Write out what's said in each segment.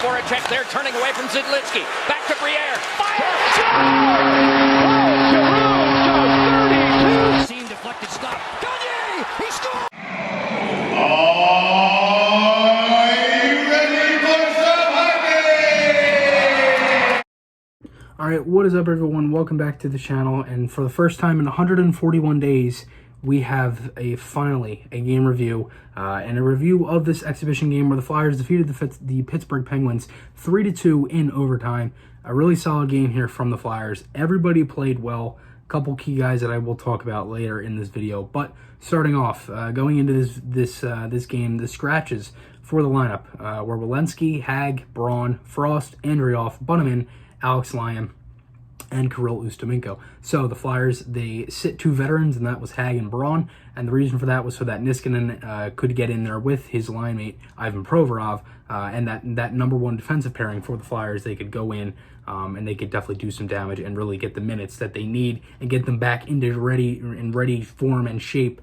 Voracek there, turning away from Zidlitsky. Back to Briere. Fire! Oh, Seam deflected stop. Gagne! He scored! Are you ready for some hockey? Alright, what is up everyone? Welcome back to the channel, and for the first time in 141 days, we have finally a game review and a review of this exhibition game where the Flyers defeated the Pittsburgh Penguins 3-2 in overtime. A really solid game here from the Flyers. Everybody played well. A couple key guys that I will talk about later in this video. But starting off, going into this game, the scratches for the lineup were Werenski, Hag, Braun, Frost, Andrioff, Bunnaman, Alex Lyon, and Kirill Ustimenko. So the Flyers, they sit two veterans, and that was Hag and Braun, and the reason for that was so that Niskanen could get in there with his line mate, Ivan Provorov, and that number one defensive pairing for the Flyers. They could go in and they could definitely do some damage and really get the minutes that they need and get them back into ready form and shape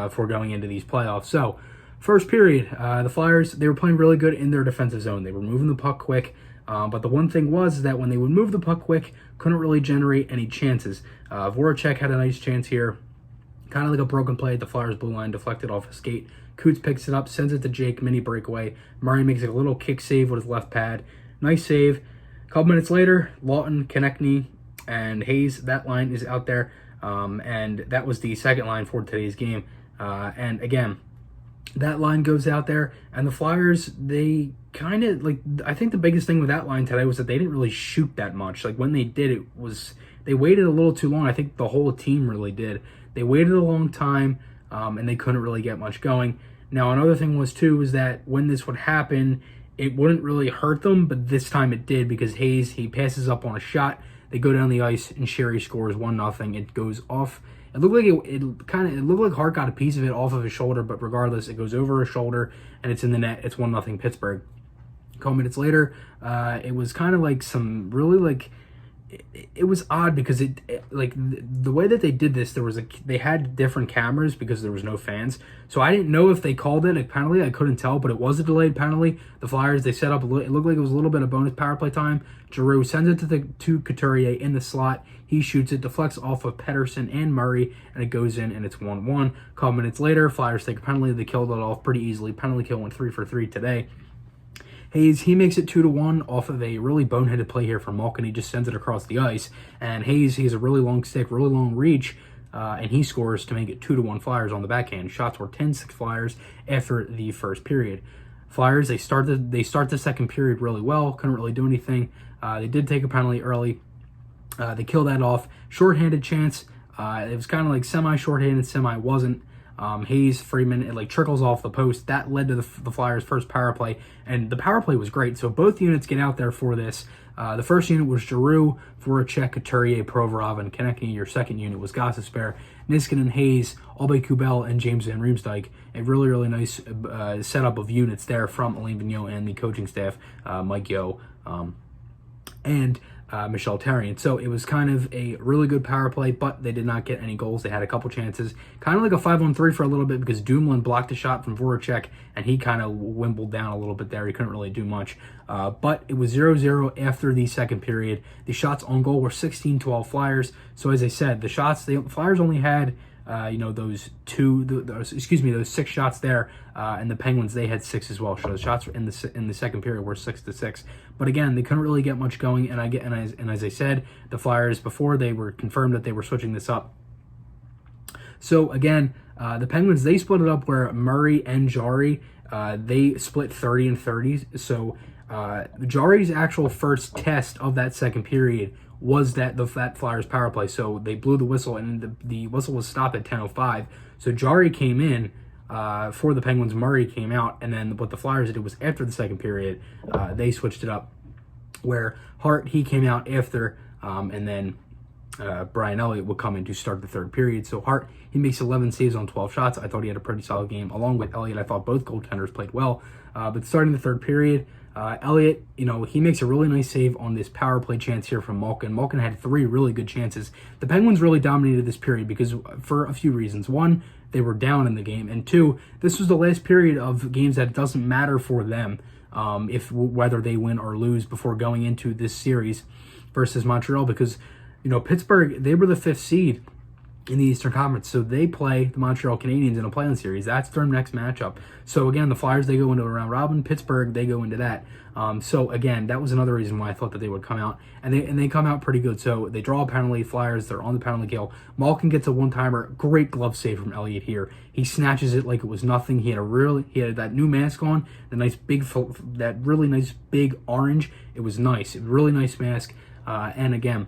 for going into these playoffs. So first period, the Flyers, they were playing really good in their defensive zone. They were moving the puck quick. But the one thing was that when they would move the puck quick, couldn't really generate any chances. Voracek had a nice chance here, kind of like a broken play at the Flyers' blue line, deflected off a skate. Coots picks it up, sends it to Jake, mini breakaway. Murray makes a little kick save with his left pad. Nice save. A couple minutes later, Lawton, Konechny, and Hayes, that line is out there. And that was the second line for today's game. And again, that line goes out there, and the Flyers, they kind of, like, I think the biggest thing with that line today was that they didn't really shoot that much. Like, when they did, they waited a little too long. I think the whole team really did. They waited a long time, and they couldn't really get much going. Now, another thing was, too, is that when this would happen, it wouldn't really hurt them, but this time it did, because Hayes, he passes up on a shot. They go down the ice, and Sherry scores 1-0. It goes off. It looked like it looked like Hart got a piece of it off of his shoulder, but regardless, it goes over his shoulder and it's in the net. It's 1-0 Pittsburgh. A couple minutes later, it was kind of like some really, like, it was odd because the way that they did this, they had different cameras because there was no fans. So I didn't know if they called it a penalty. I couldn't tell, but it was a delayed penalty. The Flyers, they set up it looked like it was a little bit of bonus power play time. Giroux sends it to Couturier in the slot. He shoots it, deflects off of Pettersson and Murray, and it goes in, and it's 1-1. A couple minutes later, Flyers take a penalty. They killed it off pretty easily. Penalty kill went 3 for 3 today. Hayes, he makes it 2-1 off of a really boneheaded play here from Malkin. He just sends it across the ice. And Hayes, he has a really long stick, really long reach, and he scores to make it 2-1 Flyers on the backhand. Shots were 10-6 Flyers after the first period. Flyers, they start the second period really well. Couldn't really do anything. They did take a penalty early. They kill that off. Shorthanded chance. It was kind of like semi-shorthanded, semi-wasn't. Hayes, Freeman, it like trickles off the post. That led to the Flyers' first power play, and the power play was great. So both units get out there for this. The first unit was Giroux, Voracek, Couturier, Provorov, and Konechny. Your second unit was Gostisbehere, Niskanen, Hayes, Aube-Kubel, and James Van Riemsdyk. A really, really nice setup of units there from Alain Vigneault and the coaching staff, Mike Yeo, and Michel Therrien. So it was kind of a really good power play, but they did not get any goals. They had a couple chances, kind of like a 5-on-3 for a little bit, because Dumoulin blocked a shot from Voracek, and he kind of wimbled down a little bit there. He couldn't really do much. But it was 0-0 after the second period. The shots on goal were 16-12 Flyers. So as I said, the Flyers only had those 6 shots there, and the Penguins, they had 6 as well. So the shots in the second period were 6-6. But again, they couldn't really get much going. And as I said, the Flyers, before they were confirmed that they were switching this up. So again, the Penguins, they split it up where Murray and Jarry, they split 30 and 30. So Jarry's actual first test of that second period was that Flyers power play. So they blew the whistle, and the whistle was stopped at 10:05. So Jarry came in for the Penguins. Murray came out, and then what the Flyers did was after the second period, they switched it up, where Hart, he came out after, and then Brian Elliott would come in to start the third period. So Hart, he makes 11 saves on 12 shots. I thought he had a pretty solid game. Along with Elliott, I thought both goaltenders played well. But starting the third period, Elliott, he makes a really nice save on this power play chance here from Malkin. Malkin had 3 really good chances. The Penguins really dominated this period because for a few reasons. One, they were down in the game. And 2, this was the last period of games that doesn't matter for them. whether they win or lose before going into this series versus Montreal, because Pittsburgh, they were the 5th seed in the Eastern Conference, so they play the Montreal Canadiens in a play-in series. That's their next matchup. So again, the Flyers, they go into a round robin. Pittsburgh, they go into that. So again, that was another reason why I thought that they would come out, and they come out pretty good. So they draw a penalty. Flyers, they're on the penalty kill. Malkin gets a one-timer. Great glove save from Elliott here. He snatches it like it was nothing. He had that new mask on, that really nice big orange. It was nice, a really nice mask. And again,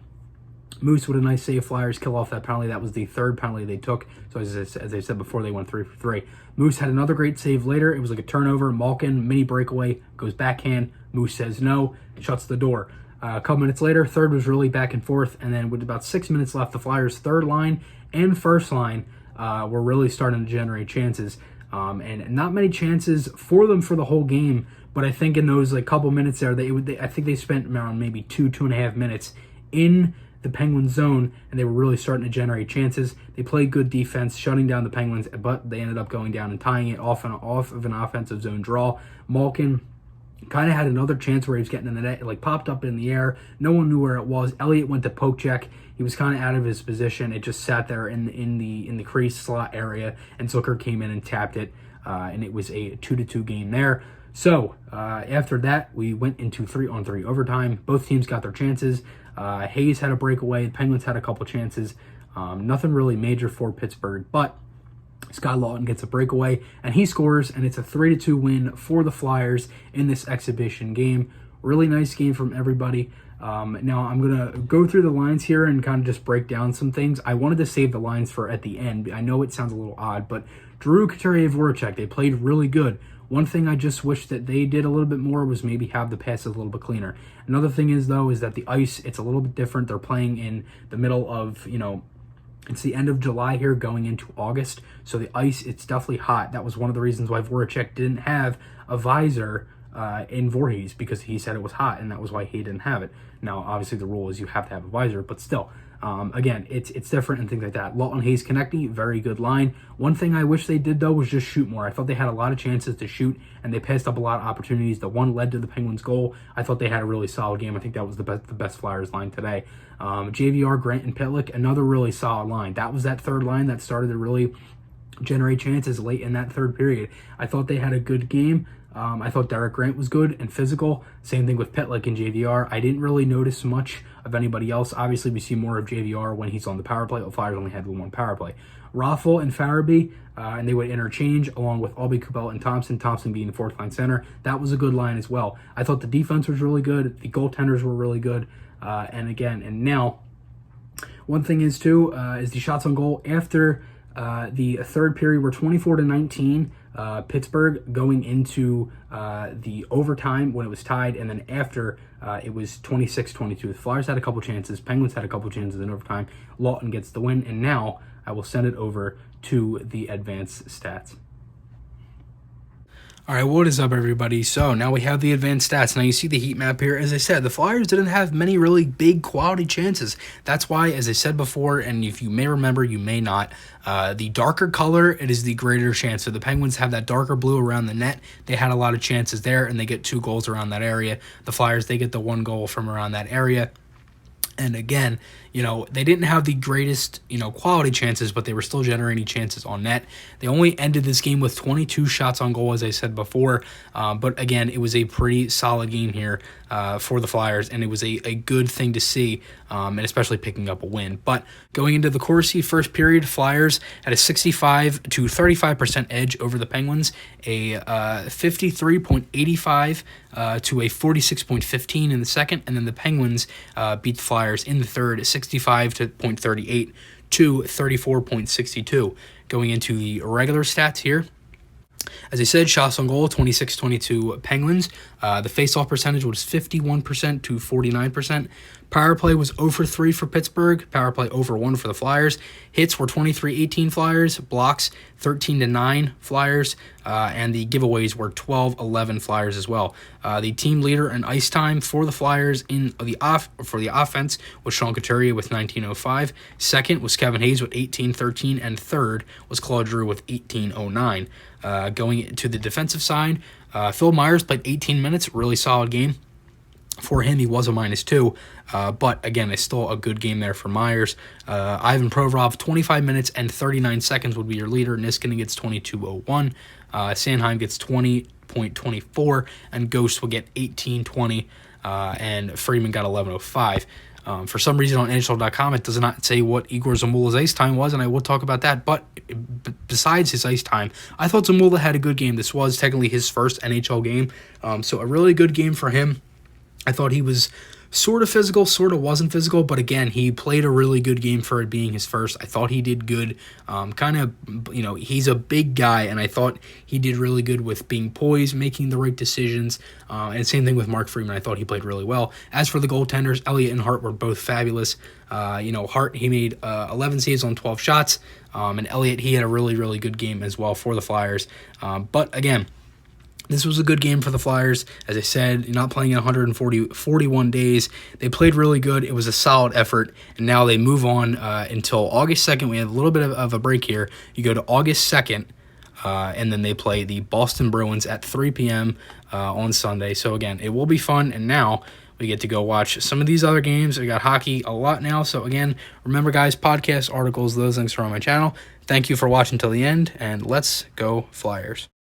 Moose with a nice save. Flyers kill off that penalty. That was the 3rd penalty they took. So as I said before, they went 3 for 3. Moose had another great save later. It was like a turnover. Malkin, mini breakaway, goes backhand. Moose says no, shuts the door. A couple minutes later, 3rd was really back and forth. And then with about 6 minutes left, the Flyers' 3rd line and 1st line were really starting to generate chances. And not many chances for them for the whole game. But I think in those couple minutes there, I think they spent around maybe 2.5 minutes in the Penguins zone, and they were really starting to generate chances. They played good defense, shutting down the Penguins, but they ended up going down and tying it off of an offensive zone draw. Malkin kind of had another chance where he was getting in the net. It popped up in the air. No one knew where it was. Elliott went to poke check. He was kind of out of his position. It just sat there in the crease slot area, and Zucker came in and tapped it, and it was a 2-2 game there. So after that, we went into 3-on-3 overtime. Both teams got their chances. Hayes had a breakaway. The Penguins had a couple chances. Nothing really major for Pittsburgh, but Scott Lawton gets a breakaway, and he scores, and it's a 3-2 win for the Flyers in this exhibition game. Really nice game from everybody. Now, I'm going to go through the lines here and kind of just break down some things. I wanted to save the lines for at the end. I know it sounds a little odd, but Drew, Couturier, Voracek, they played really good. One thing I just wish that they did a little bit more was maybe have the passes a little bit cleaner. Another thing is that the ice, it's a little bit different. They're playing in the middle of, it's the end of July here going into August. So the ice, it's definitely hot. That was one of the reasons why Voracek didn't have a visor in Voorhees, because he said it was hot, and that was why he didn't have it. Now, obviously, the rule is you have to have a visor, but still, again, it's different and things like that. Lawton, Hayes, Konechny, very good line. One thing I wish they did, though, was just shoot more. I thought they had a lot of chances to shoot, and they passed up a lot of opportunities. The one led to the Penguins' goal. I thought they had a really solid game. I think that was the best Flyers line today. JVR, Grant, and Pitlick, another really solid line. That was that 3rd line that started to really generate chances late in that 3rd period. I thought they had a good game. I thought Derek Grant was good and physical. Same thing with Pitlick and JVR. I didn't really notice much of anybody else. Obviously, we see more of JVR when he's on the power play. The Flyers only had one power play. Raffle and Farabee, and they would interchange along with Albie, Kubel, and Thompson. Thompson being the 4th line center. That was a good line as well. I thought the defense was really good. The goaltenders were really good. And now, one thing is too, is the shots on goal after the 3rd period were 24-19. Pittsburgh going into the overtime when it was tied, and then after it was 26-22. The Flyers had a couple chances. Penguins had a couple chances in overtime. Lawton gets the win, and now I will send it over to the advanced stats. All right, what is up, everybody? So now we have the advanced stats. Now you see the heat map here. As I said, the Flyers didn't have many really big quality chances. That's why, as I said before, and if you may remember, you may not, the darker color, it is the greater chance. So the Penguins have that darker blue around the net. They had a lot of chances there, and they get 2 goals around that area. The Flyers, they get the 1 goal from around that area. And again, they didn't have the greatest, quality chances, but they were still generating chances on net. They only ended this game with 22 shots on goal, as I said before. But again, it was a pretty solid game here for the Flyers, and it was a good thing to see, and especially picking up a win. But going into the Corsi first period, Flyers had a 65 to 35% edge over the Penguins, a 53.85 to a 46.15 in the second, and then the Penguins beat the Flyers in the third, 65.38 to 34.62. Going into the regular stats here, as I said, shots on goal, 26-22 Penguins. The face-off percentage was 51% to 49%. Power play was 0 for 3 for Pittsburgh. Power play 0 for 1 for the Flyers. Hits were 23-18 Flyers. Blocks 13-9 Flyers. and the giveaways were 12-11 Flyers as well. The team leader in ice time for the Flyers for the offense was Sean Couturier with 19:05. Second was Kevin Hayes with 18:13, and third was Claude Giroux with 18:09. Going to the defensive side, Phil Myers played 18 minutes, really solid game. For him, he was a -2, but again, it's still a good game there for Myers. Ivan Provorov, 25 minutes and 39 seconds would be your leader. Niskanen gets 22:01. Sanheim gets 20.24, and Ghost will get 18:20, and Freeman got 11:05. For some reason on NHL.com, it does not say what Igor Zamula's ice time was, and I will talk about that. But besides his ice time, I thought Zamula had a good game. This was technically his first NHL game, so a really good game for him. I thought he was sort of physical, sort of wasn't physical, but again, he played a really good game for it being his first. I thought he did good. He's a big guy, and I thought he did really good with being poised, making the right decisions, and same thing with Mark Freeman. I thought he played really well. As for the goaltenders, Elliott and Hart were both fabulous. Hart, he made 11 saves on 12 shots, and Elliott, he had a really, really good game as well for the Flyers. But again, this was a good game for the Flyers. As I said, not playing in 41 days. They played really good. It was a solid effort, and now they move on until August 2nd. We have a little bit of a break here. You go to August 2nd, and then they play the Boston Bruins at 3 p.m. On Sunday. So, again, it will be fun, and now we get to go watch some of these other games. We got hockey a lot now. So, again, remember, guys, podcasts, articles, those links are on my channel. Thank you for watching till the end, and let's go Flyers.